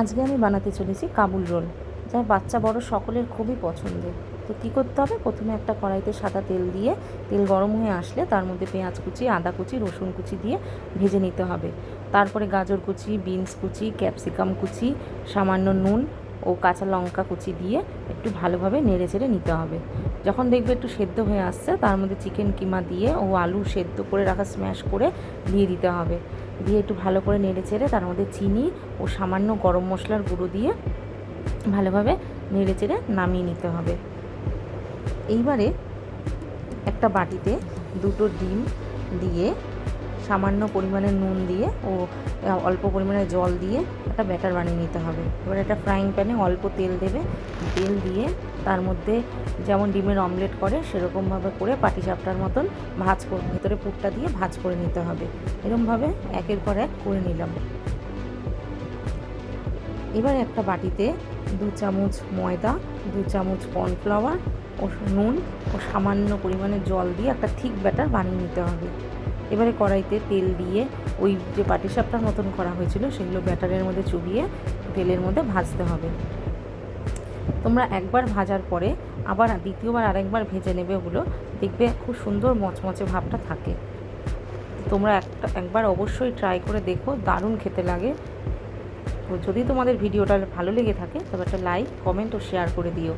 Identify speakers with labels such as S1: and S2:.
S1: আজকে আমি বানাতে চলেছি কাবুল রোল, যা বাচ্চা বড় সকলের খুবই পছন্দের। তো কী করতে হবে, প্রথমে একটা কড়াইতে সাদা তেল দিয়ে তেল গরম হয়ে আসলে তার মধ্যে পেঁয়াজ কুচি, আদা কুচি, রসুন কুচি দিয়ে ভেজে নিতে হবে। তারপরে গাজর কুচি, বিনস কুচি, ক্যাপসিকাম কুচি, সামান্য নুন ও কাঁচা লঙ্কা কুচি দিয়ে একটু ভালোভাবে নেড়ে চেড়ে নিতে হবে। যখন দেখবে একটু সেদ্ধ হয়ে আসছে, তার মধ্যে চিকেন কিমা দিয়ে ও আলু সেদ্ধ করে রাখা স্ম্যাশ করে দিয়ে দিতে হবে। দিয়ে একটু ভালো করে নেড়ে চেড়ে তার মধ্যে চিনি ও সামান্য গরম মশলার গুঁড়ো দিয়ে ভালোভাবে নেড়ে চেড়ে নামিয়ে নিতে হবে। এইবারে একটা বাটিতে দুটো ডিম দিয়ে সামান্য পরিমাণে নুন দিয়ে ও অল্প পরিমাণে জল দিয়ে একটা ব্যাটার বানিয়ে নিতে হবে। এবার একটা ফ্রাইং প্যানে অল্প তেল দেবে, তেল দিয়ে তার মধ্যে যেমন ডিমের অমলেট করে সেরকমভাবে করে পাটিসাপটার মতন ভেতরে পুরটা দিয়ে ভাজ করে নিতে হবে। এরকমভাবে একের পর এক করে নিলাম। এবার একটা বাটিতে 2 চামচ ময়দা, 2 চামচ কর্নফ্লাওয়ার ও নুন ও সামান্য পরিমাণে জল দিয়ে একটা থিক ব্যাটার বানিয়ে নিতে হবে। এবারে কড়াইতে তেল দিয়ে ওই যে পাটিসাপটার মতন করা হয়েছিল সেগুলো ব্যাটারের মধ্যে চুবিয়ে তেলের মধ্যে ভাজতে হবে। তোমরা একবার ভাজার পরে আবার দ্বিতীয়বার আরেকবার ভেজে নেবে, ওগুলো দেখবে খুব সুন্দর মচমচে ভাবটা থাকে। তোমরা একবার অবশ্যই ট্রাই করে দেখো, দারুণ খেতে লাগে। তো যদি তোমাদের ভিডিওটা ভালো লেগে থাকে তবে একটা লাইক, কমেন্ট ও শেয়ার করে দিও।